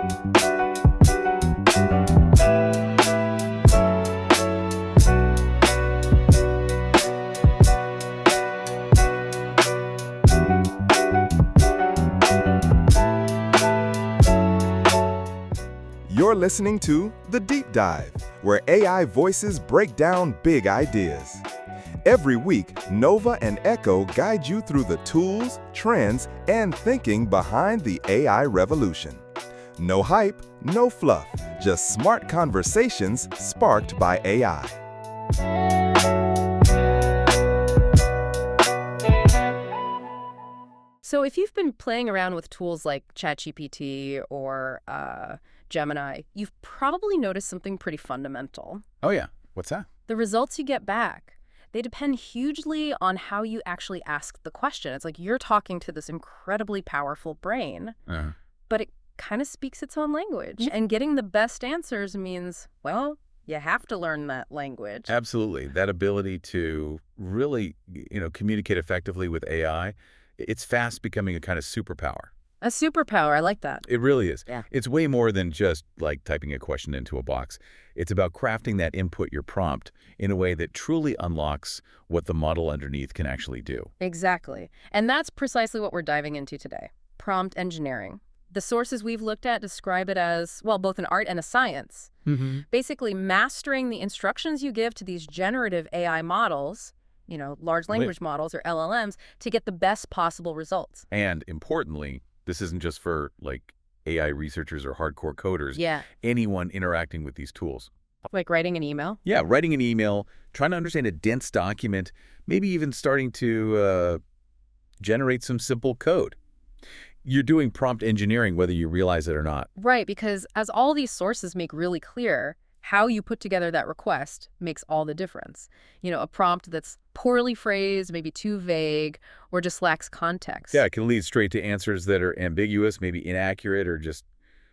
You're listening to The Deep Dive, where AI voices break down big ideas. Every week, Nova and Echo guide you through the tools, trends, and thinking behind the AI revolution. No hype, no fluff, just smart conversations sparked by AI. So if you've been playing around with tools like ChatGPT or Gemini, you've probably noticed something pretty fundamental. Oh, yeah. What's that? The results you get back, they depend hugely on how you actually ask the question. It's like you're talking to this incredibly powerful brain, but it kind of speaks its own language. And getting the best answers means, well, you have to learn that language. Absolutely. That ability to really, communicate effectively with AI, it's fast becoming a kind of superpower. A superpower. I like that. It really is. Yeah. It's way more than just like typing a question into a box. It's about crafting that input, your prompt, in a way that truly unlocks what the model underneath can actually do. Exactly. And that's precisely what we're diving into today. Prompt engineering. The sources we've looked at describe it as, well, both an art and a science. Basically mastering the instructions you give to these generative AI models, large language models or LLMs, to get the best possible results. And importantly, this isn't just for like AI researchers or hardcore coders. Yeah. Anyone interacting with these tools. Like writing an email? Yeah, writing an email, trying to understand a dense document, maybe even starting to generate some simple code. You're doing prompt engineering whether you realize it or not. Right, because as all these sources make really clear, how you put together that request makes all the difference. A prompt that's poorly phrased, maybe too vague, or just lacks context. Yeah, it can lead straight to answers that are ambiguous, maybe inaccurate, or just,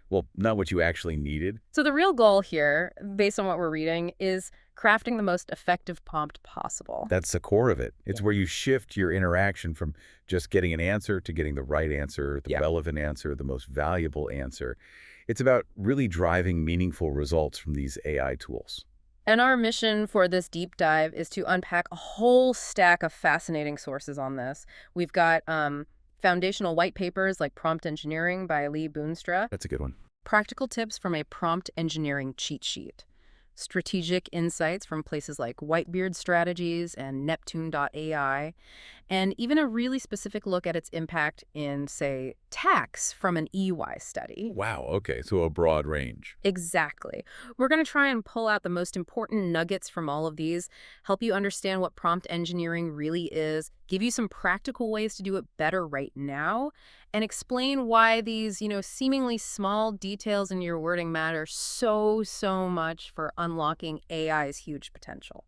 well, not what you actually needed. So the real goal here, based on what we're reading, is crafting the most effective prompt possible. That's the core of it. It's where you shift your interaction from just getting an answer to getting the right answer, the relevant answer, the most valuable answer. It's about really driving meaningful results from these AI tools. And our mission for this deep dive is to unpack a whole stack of fascinating sources on this. We've got foundational white papers like Prompt Engineering by Lee Boonstra. That's a good one. Practical tips from a prompt engineering cheat sheet. Strategic insights from places like Whitebeard Strategies and Neptune.ai, and even a really specific look at its impact in, say, tax from an EY study. Wow, okay, so a broad range. Exactly. We're going to try and pull out the most important nuggets from all of these, help you understand what prompt engineering really is, give you some practical ways to do it better right now, and explain why these, seemingly small details in your wording matter so much for unlocking AI's huge potential.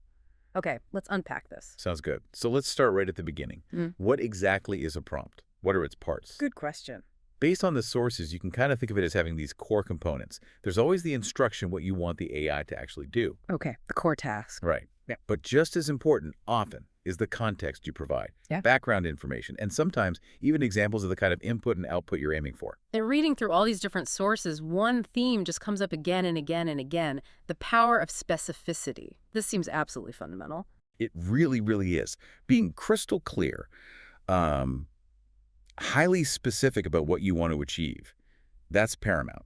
Okay, let's unpack this. Sounds good. So let's start right at the beginning. What exactly is a prompt? What are its parts? Good question. Based on the sources, you can kind of think of it as having these core components. There's always the instruction, what you want the AI to actually do. Okay, the core task. Right. Yeah. But just as important, often, is the context you provide, background information, and sometimes even examples of the kind of input and output you're aiming for. And reading through all these different sources, one theme just comes up again and again and again, the power of specificity. This seems absolutely fundamental. It really, really is. Being crystal clear, highly specific about what you want to achieve, that's paramount.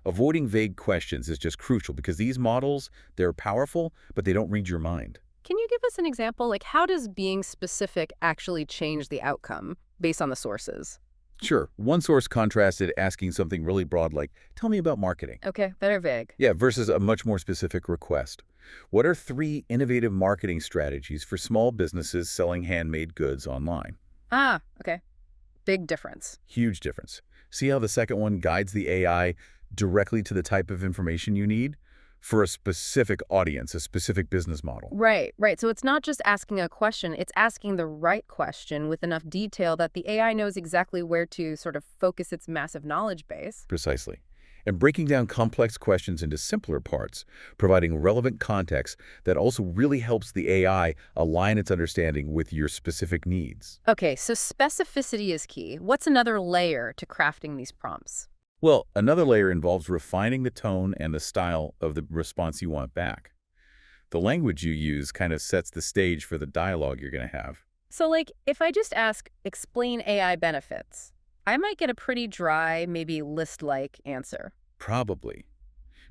Avoiding vague questions is just crucial because these models, they're powerful, but they don't read your mind. Can you give us an example? Like, how does being specific actually change the outcome based on the sources? Sure. One source contrasted asking something really broad like, tell me about marketing. Okay, better vague. Yeah, versus a much more specific request. What are 3 innovative marketing strategies for small businesses selling handmade goods online? Ah, okay. Big difference. Huge difference. See how the second one guides the AI directly to the type of information you need? For a specific audience, a specific business model. Right. So it's not just asking a question, it's asking the right question with enough detail that the AI knows exactly where to sort of focus its massive knowledge base. Precisely. And breaking down complex questions into simpler parts, providing relevant context that also really helps the AI align its understanding with your specific needs. Okay, so specificity is key. What's another layer to crafting these prompts? Well, another layer involves refining the tone and the style of the response you want back. The language you use kind of sets the stage for the dialogue you're going to have. So, like, if I just ask, explain AI benefits, I might get a pretty dry, maybe list-like answer. Probably.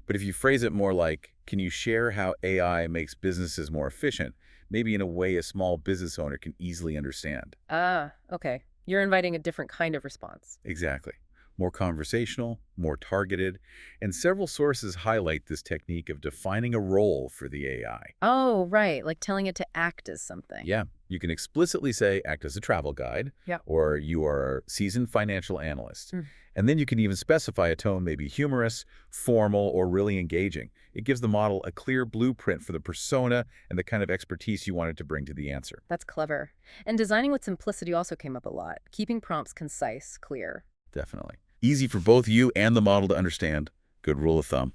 But if you phrase it more like, can you share how AI makes businesses more efficient, maybe in a way a small business owner can easily understand. Ah, okay. You're inviting a different kind of response. Exactly. More conversational, more targeted, and several sources highlight this technique of defining a role for the AI. Oh, right, like telling it to act as something. Yeah, you can explicitly say, act as a travel guide, Yeah. or you are a seasoned financial analyst. Mm. And then you can even specify a tone, maybe humorous, formal, or really engaging. It gives the model a clear blueprint for the persona and the kind of expertise you want it to bring to the answer. That's clever. And designing with simplicity also came up a lot, keeping prompts concise, clear. Definitely. Easy for both you and the model to understand. Good rule of thumb.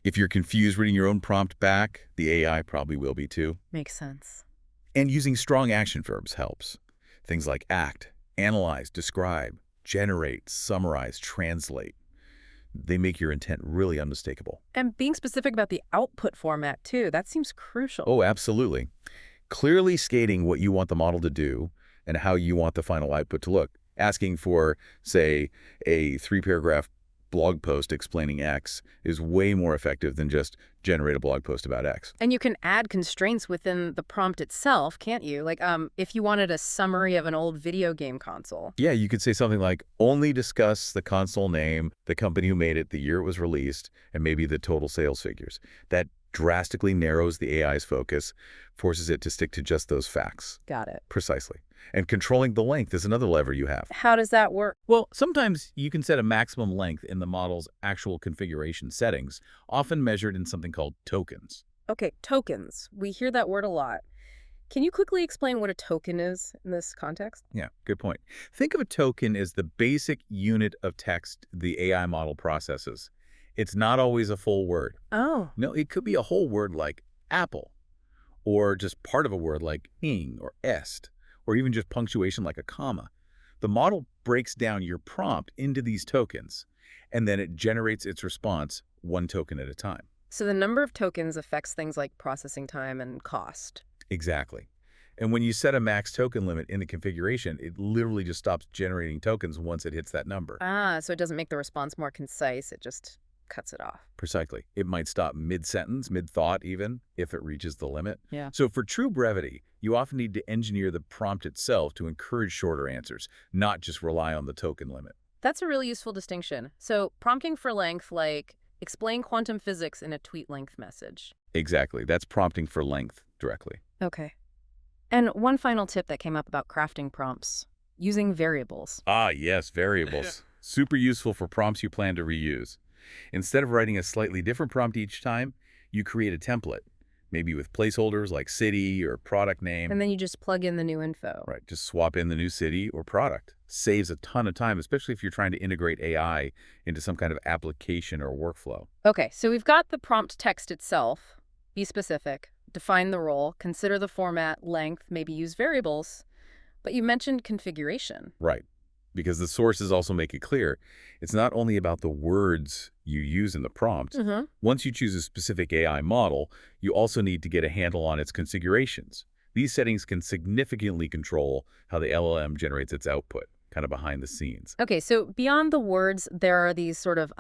If you're confused reading your own prompt back, the AI probably will be too. Makes sense. And using strong action verbs helps. Things like act, analyze, describe, generate, summarize, translate. They make your intent really unmistakable. And being specific about the output format, too, that seems crucial. Oh, absolutely. Clearly stating what you want the model to do and how you want the final output to look. Asking for, say, a 3-paragraph blog post explaining X is way more effective than just generate a blog post about X. And you can add constraints within the prompt itself, can't you? Like, if you wanted a summary of an old video game console. Yeah, you could say something like, only discuss the console name, the company who made it, the year it was released, and maybe the total sales figures. That drastically narrows the AI's focus, forces it to stick to just those facts. Got it. Precisely. And controlling the length is another lever you have. How does that work? Well, sometimes you can set a maximum length in the model's actual configuration settings, often measured in something called tokens. Okay, tokens. We hear that word a lot. Can you quickly explain what a token is in this context? Yeah, good point. Think of a token as the basic unit of text the AI model processes. It's not always a full word. Oh. No, it could be a whole word like apple, or just part of a word like ing or est, or even just punctuation like a comma. The model breaks down your prompt into these tokens, and then it generates its response one token at a time. So the number of tokens affects things like processing time and cost. Exactly. And when you set a max token limit in the configuration, it literally just stops generating tokens once it hits that number. Ah, so it doesn't make the response more concise, it just cuts it off. Precisely. It might stop mid-sentence, mid-thought even, if it reaches the limit. Yeah. So for true brevity, you often need to engineer the prompt itself to encourage shorter answers, not just rely on the token limit. That's a really useful distinction. So prompting for length, like explain quantum physics in a tweet-length message. Exactly. That's prompting for length directly. Okay. And one final tip that came up about crafting prompts, using variables. Ah, yes, variables. Super useful for prompts you plan to reuse. Instead of writing a slightly different prompt each time, you create a template, maybe with placeholders like city or product name. And then you just plug in the new info. Right, just swap in the new city or product. Saves a ton of time, especially if you're trying to integrate AI into some kind of application or workflow. Okay, so we've got the prompt text itself. Be specific, define the role, consider the format, length, maybe use variables. But you mentioned configuration. Right, because the sources also make it clear. It's not only about the words you use in the prompt. Mm-hmm. Once you choose a specific AI model, you also need to get a handle on its configurations. These settings can significantly control how the LLM generates its output, kind of behind the scenes. Okay, so beyond the words, there are these sort of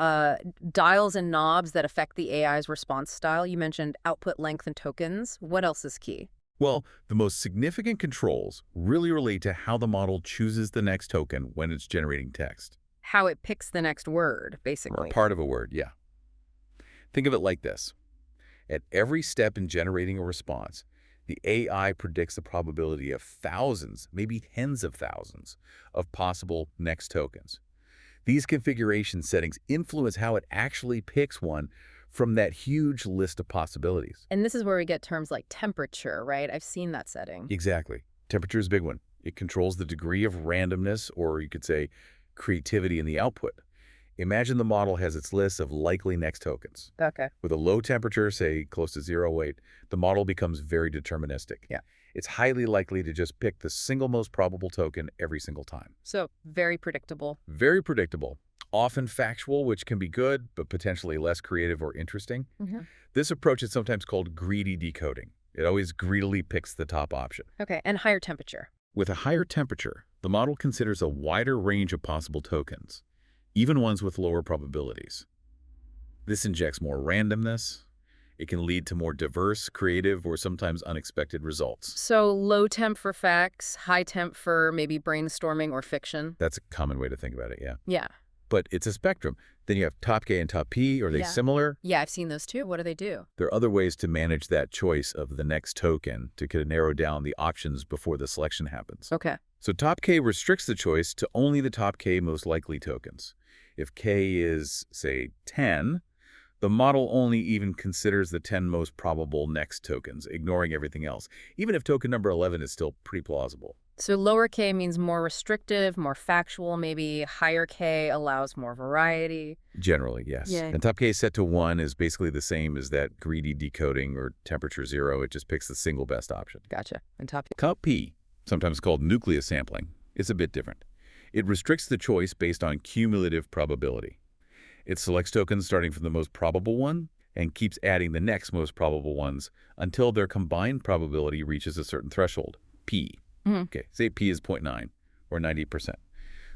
dials and knobs that affect the AI's response style. You mentioned output length and tokens. What else is key? Well, the most significant controls really relate to how the model chooses the next token when it's generating text. How it picks the next word, Or basically. part of a word, yeah. Think of it like this. At every step in generating a response, the AI predicts the probability of thousands, maybe tens of thousands, of possible next tokens. These configuration settings influence how it actually picks one from that huge list of possibilities. And this is where we get terms like temperature, right? I've seen that setting. Exactly. Temperature is a big one. It controls the degree of randomness, or you could say creativity in the output. Imagine the model has its list of likely next tokens. Okay. With a low temperature, say close to 0 weight, the model becomes very deterministic. Yeah. It's highly likely to just pick the single most probable token every single time. So very predictable. Very predictable. often factual, which can be good, but potentially less creative or interesting. Mhm. This approach is sometimes called greedy decoding. It always greedily picks the top option. Okay, and higher temperature. With a higher temperature, the model considers a wider range of possible tokens, even ones with lower probabilities. This injects more randomness. It can lead to more diverse, creative, or sometimes unexpected results. So low temp for facts, high temp for maybe brainstorming or fiction. That's a common way to think about it, yeah. Yeah. But it's a spectrum. Then you have top K and top P. Are they Yeah. similar? Yeah, I've seen those too. What do they do? There are other ways to manage that choice of the next token to kind of narrow down the options before the selection happens. Okay. So top K restricts the choice to only the top K most likely tokens. If K is, say, 10, the model only even considers the 10 most probable next tokens, ignoring everything else, even if token number 11 is still pretty plausible. So lower K means more restrictive, more factual, maybe higher K allows more variety. Generally, yes. Yeah. And top K set to 1 is basically the same as that greedy decoding or temperature 0. It just picks the single best option. Gotcha. And top Top P, sometimes called nucleus sampling, is a bit different. It restricts the choice based on cumulative probability. It selects tokens starting from the most probable one and keeps adding the next most probable ones until their combined probability reaches a certain threshold, P. Okay, say P is 0.9 or 90%.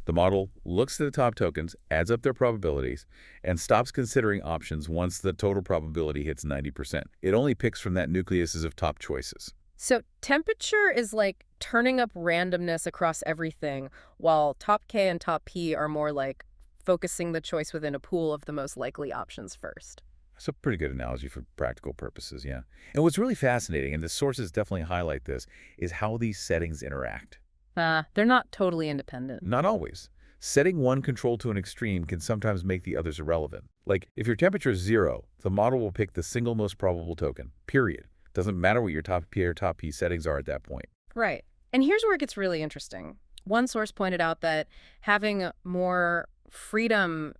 The model looks at the top tokens, adds up their probabilities, and stops considering options once the total probability hits 90%. It only picks from that nucleus of top choices. So temperature is like turning up randomness across everything, while top K and top P are more like focusing the choice within a pool of the most likely options first. That's a pretty good analogy for practical purposes, yeah. And what's really fascinating, and the sources definitely highlight this, is how these settings interact. They're not totally independent. Not always. Setting one control to an extreme can sometimes make the others irrelevant. Like, if your temperature is 0, the model will pick the single most probable token, period. Doesn't matter what your top P or top P settings are at that point. Right. And here's where it gets really interesting. One source pointed out that having more freedom,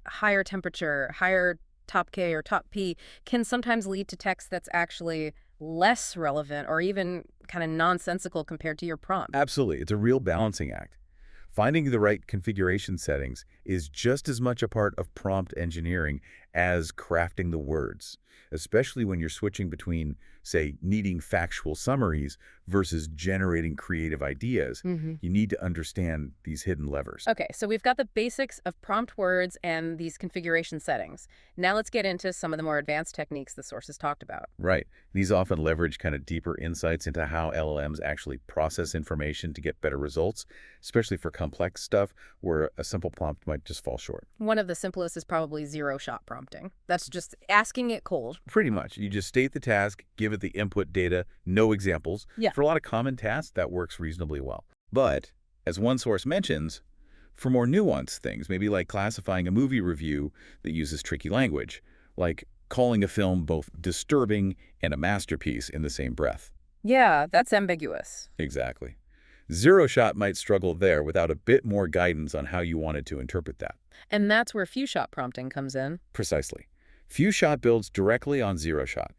higher temperature, higher top K or top P can sometimes lead to text that's actually less relevant or even kind of nonsensical compared to your prompt. Absolutely. It's a real balancing act. Finding the right configuration settings is just as much a part of prompt engineering as crafting the words, especially when you're switching between, say, needing factual summaries versus generating creative ideas. You need to understand these hidden levers. Okay, so we've got the basics of prompt words and these configuration settings. Now let's get into some of the more advanced techniques the sources talked about. Right. These often leverage kind of deeper insights into how LLMs actually process information to get better results, especially for complex stuff where a simple prompt might just fall short. One of the simplest is probably zero-shot prompting. That's just asking it cold. Pretty much. You just state the task, give it the input data, no examples. Yeah. For a lot of common tasks, that works reasonably well. But, as one source mentions, for more nuanced things, maybe like classifying a movie review that uses tricky language, like calling a film both disturbing and a masterpiece in the same breath. Yeah, that's ambiguous. Exactly. Zero-shot might struggle there without a bit more guidance on how you wanted to interpret that. And that's where few-shot prompting comes in. Precisely. Few-shot builds directly on zero-shot.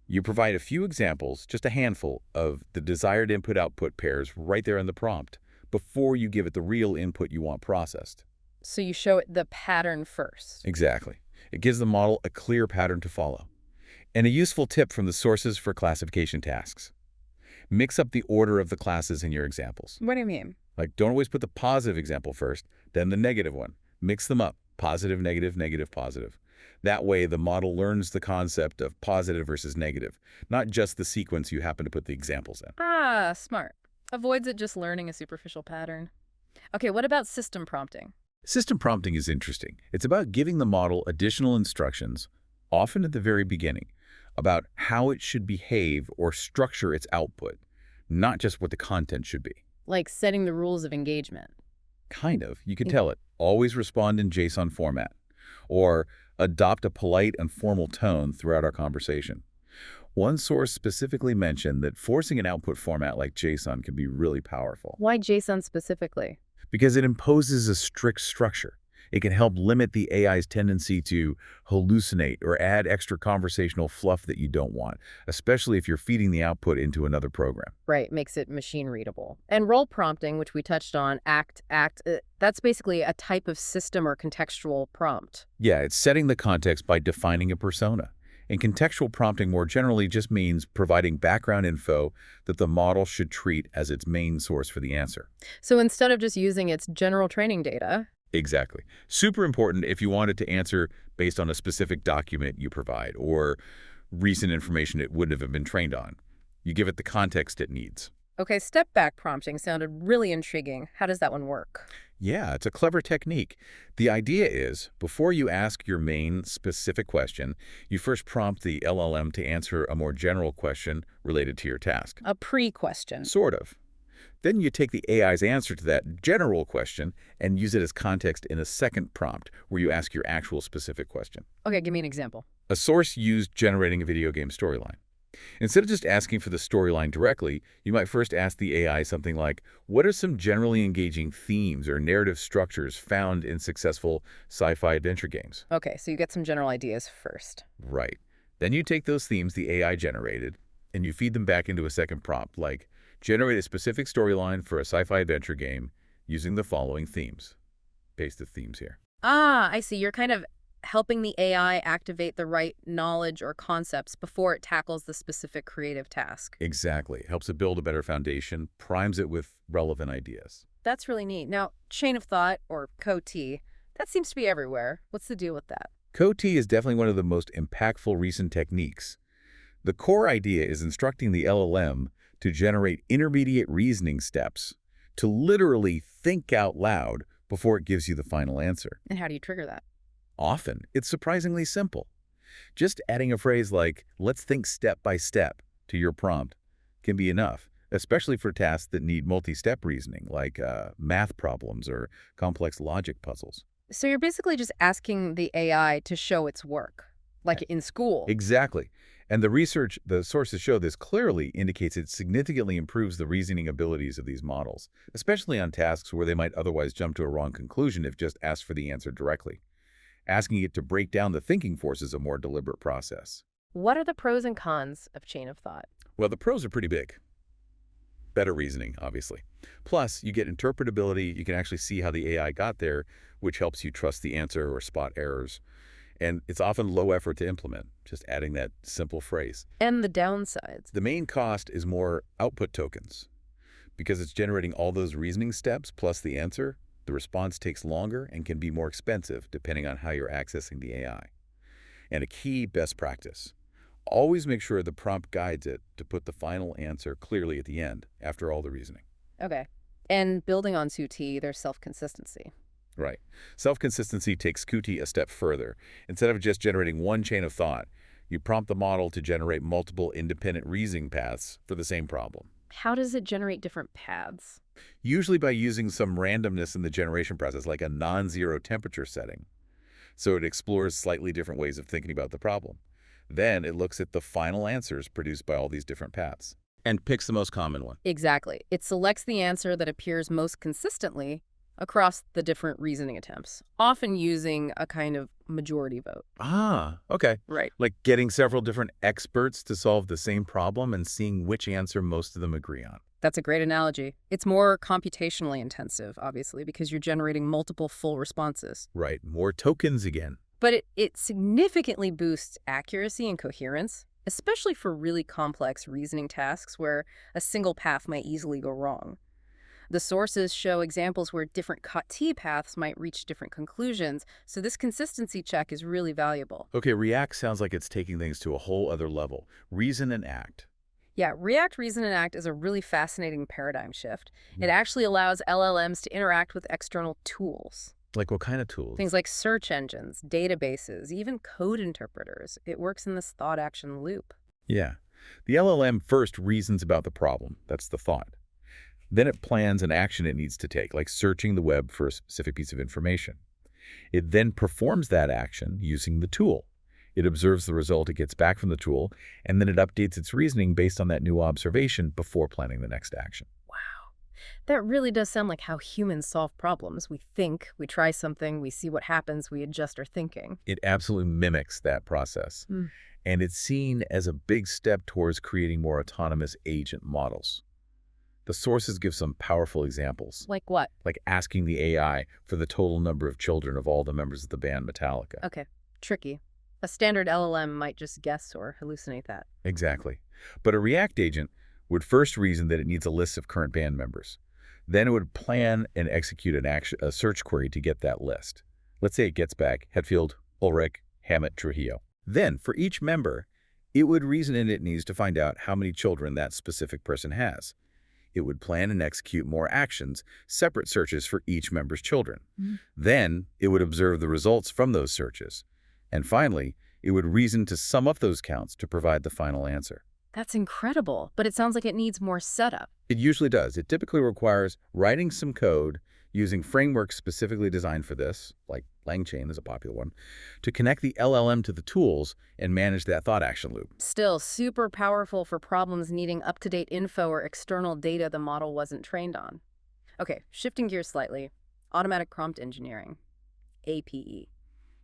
You provide a few examples, just a handful, of the desired input-output pairs right there in the prompt before you give it the real input you want processed. So you show it the pattern first. Exactly. It gives the model a clear pattern to follow. And a useful tip from the sources for classification tasks. Mix up the order of the classes in your examples. What do you mean? Like, don't always put the positive example first, then the negative one. Mix them up. Positive, negative, negative, positive. That way, the model learns the concept of positive versus negative, not just the sequence you happen to put the examples in. Ah, smart. Avoids it just learning a superficial pattern. Okay, what about system prompting? System prompting is interesting. It's about giving the model additional instructions, often at the very beginning, about how it should behave or structure its output, not just what the content should be. Like setting the rules of engagement. Kind of. You could tell it, always respond in JSON format, or adopt a polite and formal tone throughout our conversation. One source specifically mentioned that forcing an output format like JSON can be really powerful. Why JSON specifically? Because it imposes a strict structure. It can help limit the AI's tendency to hallucinate or add extra conversational fluff that you don't want, especially if you're feeding the output into another program. Right, makes it machine readable. And role prompting, which we touched on, that's basically a type of system or contextual prompt. Yeah, it's setting the context by defining a persona. And contextual prompting more generally just means providing background info that the model should treat as its main source for the answer. So instead of just using its general training data. Exactly. Super important if you want it to answer based on a specific document you provide or recent information it wouldn't have been trained on. You give it the context it needs. Okay, step back prompting sounded really intriguing. How does that one work? Yeah, it's a clever technique. The idea is, before you ask your main specific question, you first prompt the LLM to answer a more general question related to your task. A pre-question. Sort of. Then you take the AI's answer to that general question and use it as context in a second prompt where you ask your actual specific question. Okay, give me an example. A source used generating a video game storyline. Instead of just asking for the storyline directly, you might first ask the AI something like, what are some generally engaging themes or narrative structures found in successful sci-fi adventure games? Okay, so you get some general ideas first. Right. Then you take those themes the AI generated and you feed them back into a second prompt, like generate a specific storyline for a sci-fi adventure game using the following themes. Paste the themes here. Ah, I see. You're kind of helping the AI activate the right knowledge or concepts before it tackles the specific creative task. Exactly. Helps it build a better foundation, primes it with relevant ideas. That's really neat. Now, chain of thought, or COT, that seems to be everywhere. What's the deal with that? COT is definitely one of the most impactful recent techniques. The core idea is instructing the LLM to generate intermediate reasoning steps, to literally think out loud before it gives you the final answer. And how do you trigger that? Often, it's surprisingly simple. Just adding a phrase like, let's think step by step, to your prompt can be enough, especially for tasks that need multi-step reasoning, like math problems or complex logic puzzles. So you're basically just asking the AI to show its work, like in school. Exactly. And the sources show this clearly indicates it significantly improves the reasoning abilities of these models, especially on tasks where they might otherwise jump to a wrong conclusion if just asked for the answer directly. Asking it to break down the thinking force is a more deliberate process. What are the pros and cons of chain of thought? Well, the pros are pretty big. Better reasoning, obviously. Plus, you get interpretability. You can actually see how the AI got there, which helps you trust the answer or spot errors. And it's often low effort to implement, just adding that simple phrase. And the downsides. The main cost is more output tokens. Because it's generating all those reasoning steps plus the answer, the response takes longer and can be more expensive depending on how you're accessing the AI. And a key best practice: always make sure the prompt guides it to put the final answer clearly at the end, after all the reasoning. Okay. And building on COT, there's self-consistency. Right. Self-consistency takes COT a step further. Instead of just generating one chain of thought, you prompt the model to generate multiple independent reasoning paths for the same problem. How does it generate different paths? Usually by using some randomness in the generation process, like a non-zero temperature setting. So it explores slightly different ways of thinking about the problem. Then it looks at the final answers produced by all these different paths and picks the most common one. Exactly. It selects the answer that appears most consistently across the different reasoning attempts, often using a kind of majority vote. Ah, okay. Right. Like getting several different experts to solve the same problem and seeing which answer most of them agree on. That's a great analogy. It's more computationally intensive, obviously, because you're generating multiple full responses. Right. More tokens again. But it significantly boosts accuracy and coherence, especially for really complex reasoning tasks where a single path might easily go wrong. The sources show examples where different COT paths might reach different conclusions, so this consistency check is really valuable. Okay, React sounds like it's taking things to a whole other level. Reason and act. Yeah, React Reason and Act is a really fascinating paradigm shift. It actually allows LLMs to interact with external tools. Like what kind of tools? Things like search engines, databases, even code interpreters. It works in this thought-action loop. Yeah. The LLM first reasons about the problem. That's the thought. Then it plans an action it needs to take, like searching the web for a specific piece of information. It then performs that action using the tool. It observes the result it gets back from the tool, and then it updates its reasoning based on that new observation before planning the next action. Wow. That really does sound like how humans solve problems. We think, we try something, we see what happens, we adjust our thinking. It absolutely mimics that process. Mm. And it's seen as a big step towards creating more autonomous agent models. The sources give some powerful examples, Like what? like asking the AI for the total number of children of all the members of the band Metallica. Okay, tricky. A standard LLM might just guess or hallucinate that. Exactly. But a React agent would first reason that it needs a list of current band members. Then it would plan and execute a search query to get that list. Let's say it gets back Hetfield, Ulrich, Hammett, Trujillo. Then, for each member, it would reason it needs to find out how many children that specific person has. It would plan and execute more actions, separate searches for each member's children. Then, it would observe the results from those searches. And finally, it would reason to sum up those counts to provide the final answer. That's incredible, but it sounds like it needs more setup. It usually does. It typically requires writing some code using frameworks specifically designed for this, like LangChain is a popular one, to connect the LLM to the tools and manage that thought action loop. Still super powerful for problems needing up-to-date info or external data the model wasn't trained on. Okay, shifting gears slightly. Automatic prompt engineering, APE.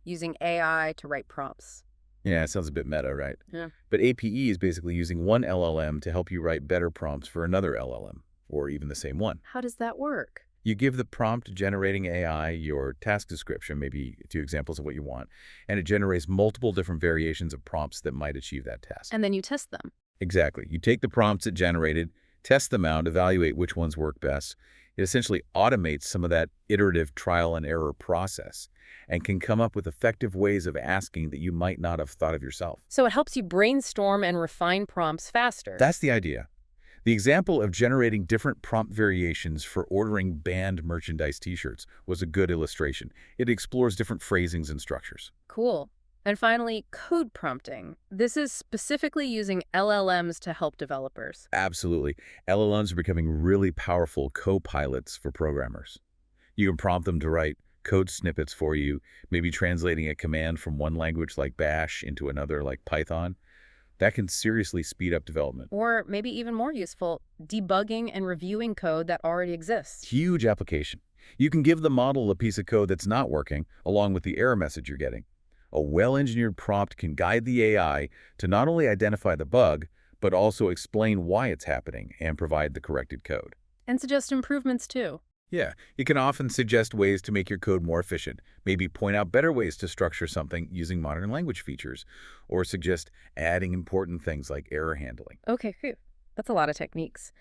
Using AI to write prompts. Yeah, it sounds a bit meta, right? Yeah. But APE is basically using one LLM to help you write better prompts for another LLM, or even the same one. How does that work? You give the prompt generating AI your task description, maybe 2 examples of what you want, and it generates multiple different variations of prompts that might achieve that task. And then you test them. Exactly. You take the prompts it generated, test them out, evaluate which ones work best. It essentially automates some of that iterative trial and error process and can come up with effective ways of asking that you might not have thought of yourself. So it helps you brainstorm and refine prompts faster. That's the idea. The example of generating different prompt variations for ordering band merchandise t-shirts was a good illustration. It explores different phrasings and structures. Cool. And finally, code prompting. This is specifically using LLMs to help developers. Absolutely. LLMs are becoming really powerful co-pilots for programmers. You can prompt them to write code snippets for you, maybe translating a command from one language like Bash into another like Python. That can seriously speed up development. Or maybe even more useful, debugging and reviewing code that already exists. Huge application. You can give the model a piece of code that's not working, along with the error message you're getting. A well-engineered prompt can guide the AI to not only identify the bug, but also explain why it's happening and provide the corrected code. And suggest improvements too. Yeah, it can often suggest ways to make your code more efficient, maybe point out better ways to structure something using modern language features, or suggest adding important things like error handling. Okay, phew. That's a lot of techniques.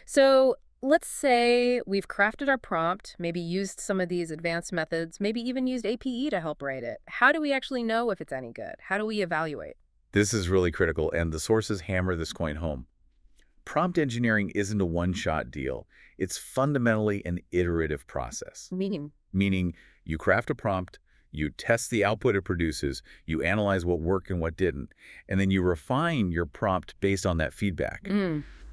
So let's say we've crafted our prompt, maybe used some of these advanced methods, maybe even used APE to help write it. How do we actually know if it's any good? How do we evaluate? This is really critical, and the sources hammer this point home. Prompt engineering isn't a one-shot deal. It's fundamentally an iterative process. Meaning you craft a prompt, you test the output it produces, you analyze what worked and what didn't, and then you refine your prompt based on that feedback.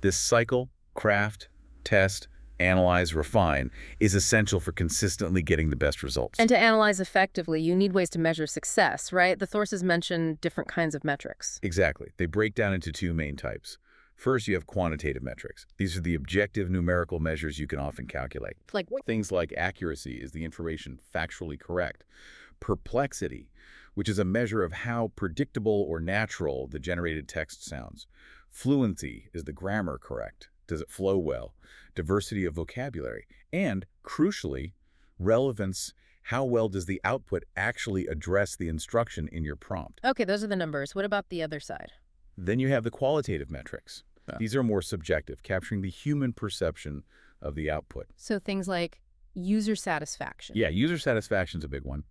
This cycle, craft, test, analyze, refine, is essential for consistently getting the best results. And to analyze effectively, you need ways to measure success, right? The sources mention different kinds of metrics. Exactly. They break down into 2 main types. First, you have quantitative metrics. These are the objective numerical measures you can often calculate. Like what? Things like accuracy, is the information factually correct? Perplexity, which is a measure of how predictable or natural the generated text sounds. Fluency, is the grammar correct? Does it flow well? Diversity of vocabulary. And, crucially, relevance, how well does the output actually address the instruction in your prompt? Okay, those are the numbers. What about the other side? Then you have the qualitative metrics. These are more subjective, capturing the human perception of the output. So things like user satisfaction. Yeah, user satisfaction is a big one.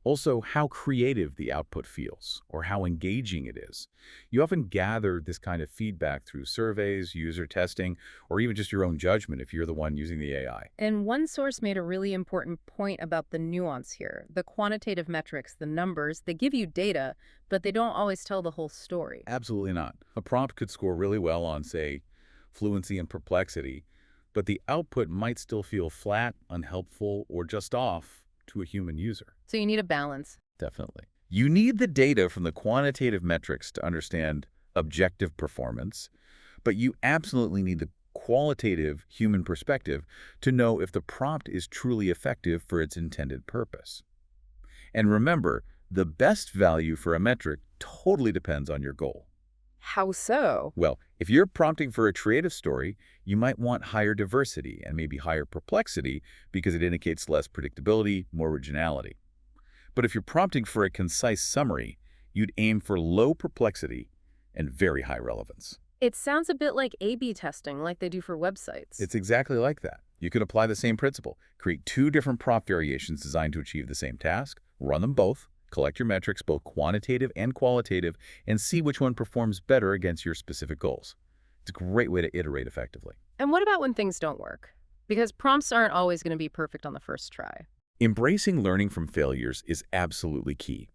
Also, how creative the output feels or how engaging it is. You often gather this kind of feedback through surveys, user testing, or even just your own judgment if you're the one using the AI. And one source made a really important point about the nuance here. The quantitative metrics, the numbers, they give you data, but they don't always tell the whole story. Absolutely not. A prompt could score really well on, say, fluency and perplexity, but the output might still feel flat, unhelpful, or just off to a human user. So you need a balance. Definitely. You need the data from the quantitative metrics to understand objective performance, but you absolutely need the qualitative human perspective to know if the prompt is truly effective for its intended purpose. And remember, the best value for a metric totally depends on your goal. How so? Well, if you're prompting for a creative story, you might want higher diversity and maybe higher perplexity because it indicates less predictability, more originality. But if you're prompting for a concise summary, you'd aim for low perplexity and very high relevance. It sounds a bit like A/B testing, like they do for websites. It's exactly like that. You can apply the same principle. Create 2 different prompt variations designed to achieve the same task, run them both, collect your metrics, both quantitative and qualitative, and see which one performs better against your specific goals. It's a great way to iterate effectively. And what about when things don't work? Because prompts aren't always going to be perfect on the first try. Embracing learning from failures is absolutely key.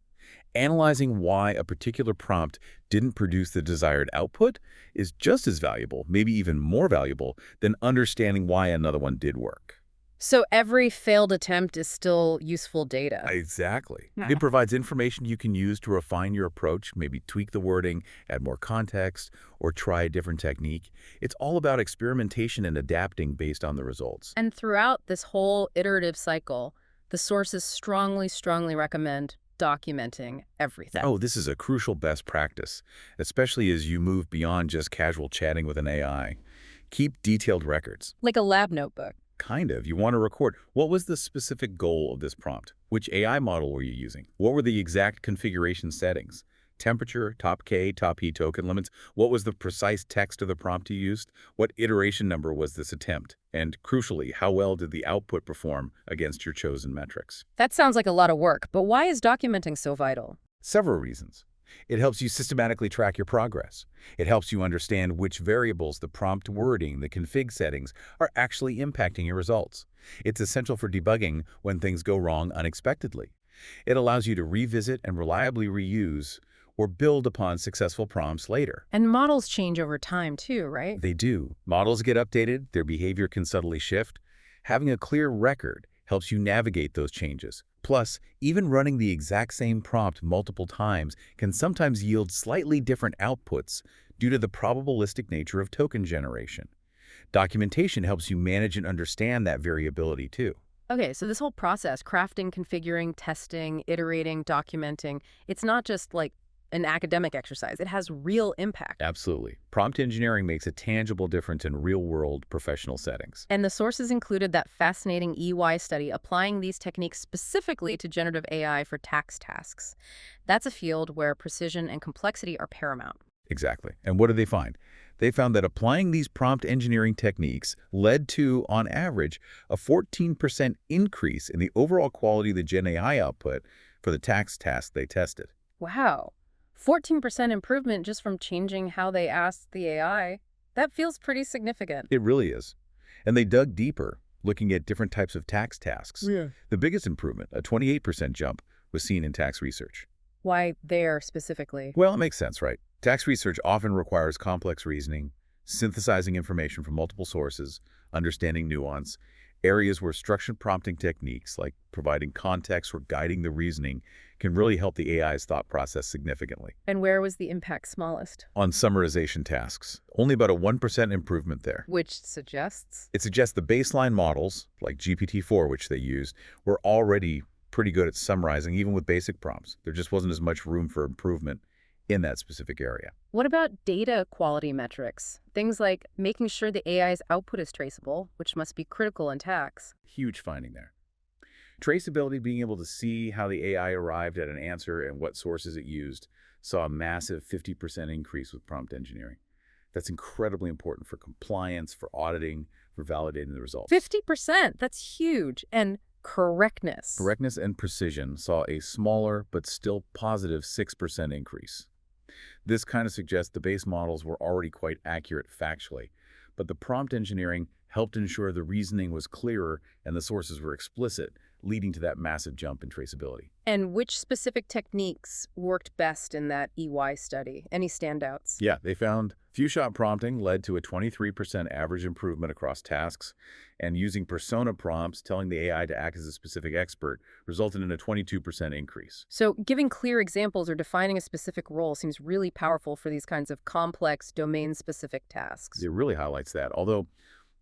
Analyzing why a particular prompt didn't produce the desired output is just as valuable, maybe even more valuable, than understanding why another one did work. So every failed attempt is still useful data. Exactly. It provides information you can use to refine your approach, maybe tweak the wording, add more context, or try a different technique. It's all about experimentation and adapting based on the results. And throughout this whole iterative cycle, the sources strongly recommend documenting everything. Oh, this is a crucial best practice, especially as you move beyond just casual chatting with an AI. Keep detailed records. Like a lab notebook. Kind of. You want to record what was the specific goal of this prompt? Which AI model were you using? What were the exact configuration settings? Temperature, top K, top E token limits? What was the precise text of the prompt you used? What iteration number was this attempt? And crucially, how well did the output perform against your chosen metrics? That sounds like a lot of work, but why is documenting so vital? Several reasons. It helps you systematically track your progress. It helps you understand which variables, the prompt wording, the config settings, are actually impacting your results. It's essential for debugging when things go wrong unexpectedly. It allows you to revisit and reliably reuse or build upon successful prompts later. And models change over time too, right? They do. Models get updated, their behavior can subtly shift. Having a clear record helps you navigate those changes. Plus, even running the exact same prompt multiple times can sometimes yield slightly different outputs due to the probabilistic nature of token generation. Documentation helps you manage and understand that variability too. Okay, so this whole process, crafting, configuring, testing, iterating, documenting, it's not just like an academic exercise. It has real impact. Absolutely. Prompt engineering makes a tangible difference in real-world professional settings. And the sources included that fascinating EY study applying these techniques specifically to generative AI for tax tasks. That's a field where precision and complexity are paramount. Exactly. And what did they find? They found that applying these prompt engineering techniques led to, on average, a 14% increase in the overall quality of the Gen AI output for the tax task they tested. Wow. 14% improvement just from changing how they asked the AI. That feels pretty significant. It really is. And they dug deeper, looking at different types of tax tasks. Yeah. The biggest improvement, a 28% jump, was seen in tax research. Why there specifically? Well, it makes sense, right? Tax research often requires complex reasoning, synthesizing information from multiple sources, understanding nuance, areas where structured prompting techniques like providing context or guiding the reasoning can really help the AI's thought process significantly. And where was the impact smallest? On summarization tasks, only about a 1% improvement there. Which suggests? It suggests the baseline models, like GPT-4, which they used, were already pretty good at summarizing, even with basic prompts. There just wasn't as much room for improvement in that specific area. What about data quality metrics? Things like making sure the AI's output is traceable, which must be critical in tax. Huge finding there. Traceability, being able to see how the AI arrived at an answer and what sources it used, saw a massive 50% increase with prompt engineering. That's incredibly important for compliance, for auditing, for validating the results. 50%? That's huge. And correctness. Correctness and precision saw a smaller but still positive 6% increase. This kind of suggests the base models were already quite accurate factually, but the prompt engineering helped ensure the reasoning was clearer and the sources were explicit, leading to that massive jump in traceability. And which specific techniques worked best in that EY study? Any standouts? Yeah, they found few-shot prompting led to a 23% average improvement across tasks, and using persona prompts, telling the AI to act as a specific expert, resulted in a 22% increase. So giving clear examples or defining a specific role seems really powerful for these kinds of complex, domain-specific tasks. It really highlights that, although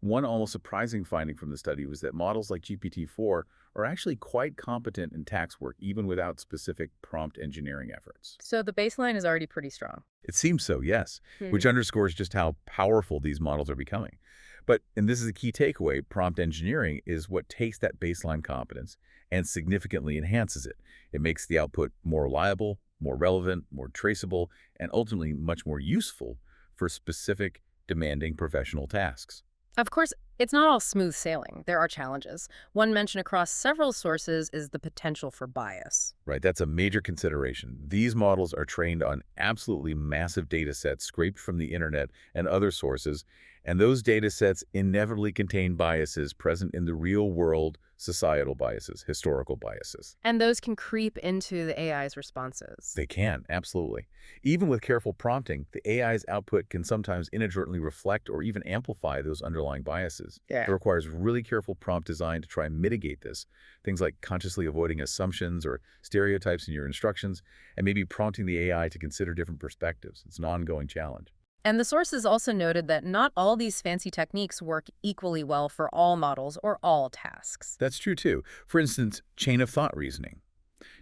one almost surprising finding from the study was that models like GPT-4 are actually quite competent in tax work, even without specific prompt engineering efforts. So the baseline is already pretty strong. It seems so, yes, which underscores just how powerful these models are becoming. But, and this is a key takeaway, prompt engineering is what takes that baseline competence and significantly enhances it. It makes the output more reliable, more relevant, more traceable, and ultimately much more useful for specific, demanding professional tasks. Of course, it's not all smooth sailing. There are challenges. One mentioned across several sources is the potential for bias. Right, that's a major consideration. These models are trained on absolutely massive data sets scraped from the internet and other sources, and those data sets inevitably contain biases present in the real world, societal biases, historical biases. And those can creep into the AI's responses. They can, absolutely. Even with careful prompting, the AI's output can sometimes inadvertently reflect or even amplify those underlying biases. Yeah. It requires really careful prompt design to try and mitigate this. Things like consciously avoiding assumptions or stereotypes in your instructions, and maybe prompting the AI to consider different perspectives. It's an ongoing challenge. And the sources also noted that not all these fancy techniques work equally well for all models or all tasks. That's true, too. For instance, chain of thought reasoning.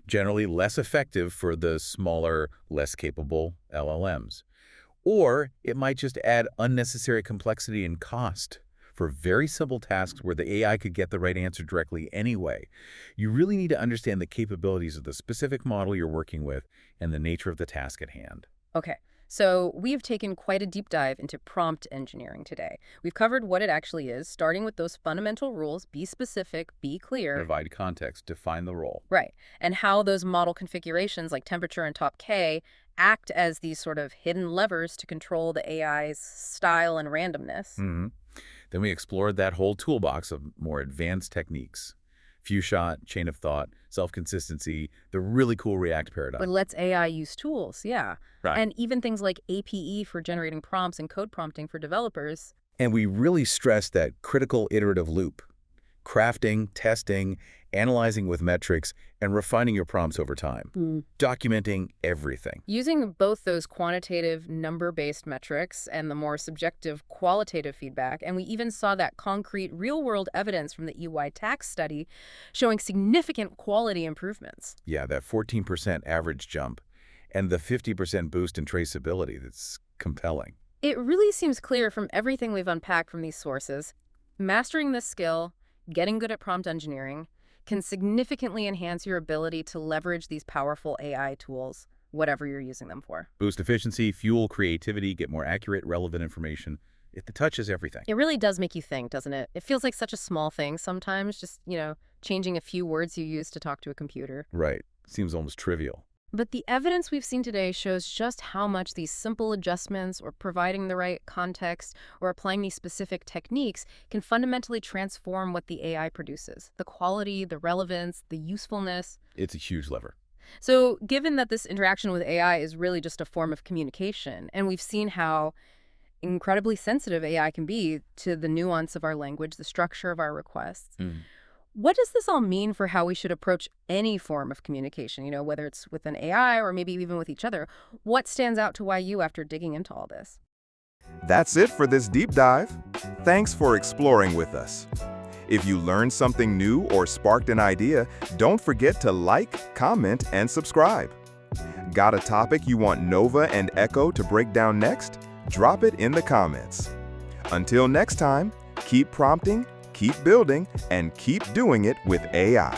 Generally less effective for the smaller, less capable LLMs. Or it might just add unnecessary complexity and cost for very simple tasks where the AI could get the right answer directly anyway. You really need to understand the capabilities of the specific model you're working with and the nature of the task at hand. Okay. So we have taken quite a deep dive into prompt engineering today. We've covered what it actually is, starting with those fundamental rules: be specific, be clear. Provide context, define the role. Right. And how those model configurations like temperature and top K act as these sort of hidden levers to control the AI's style and randomness. Then we explored that whole toolbox of more advanced techniques. Few-shot, chain of thought, self-consistency, the really cool React paradigm. But let's AI use tools, yeah. Right. And even things like APE for generating prompts and code prompting for developers. And we really stressed that critical iterative loop. Crafting, testing, analyzing with metrics, and refining your prompts over time. Documenting everything. Using both those quantitative number-based metrics and the more subjective qualitative feedback, and we even saw that concrete real-world evidence from the EY tax study showing significant quality improvements. Yeah, that 14% average jump and the 50% boost in traceability. That's compelling. It really seems clear from everything we've unpacked from these sources, mastering this skill, getting good at prompt engineering, can significantly enhance your ability to leverage these powerful AI tools, whatever you're using them for. Boost efficiency, fuel creativity, get more accurate, relevant information. It touches everything. It really does make you think, doesn't it? It feels like such a small thing sometimes, just, changing a few words you use to talk to a computer. Right. Seems almost trivial. But the evidence we've seen today shows just how much these simple adjustments or providing the right context or applying these specific techniques can fundamentally transform what the AI produces. The quality, the relevance, the usefulness. It's a huge lever. So given that this interaction with AI is really just a form of communication, and we've seen how incredibly sensitive AI can be to the nuance of our language, the structure of our requests, what does this all mean for how we should approach any form of communication, whether it's with an AI or maybe even with each other? What stands out to YU after digging into all this? That's it for this deep dive. Thanks for exploring with us. If you learned something new or sparked an idea, don't forget to like, comment, and subscribe. Got a topic you want Nova and Echo to break down next? Drop it in the comments. Until next time, keep prompting, keep building, and keep doing it with AI.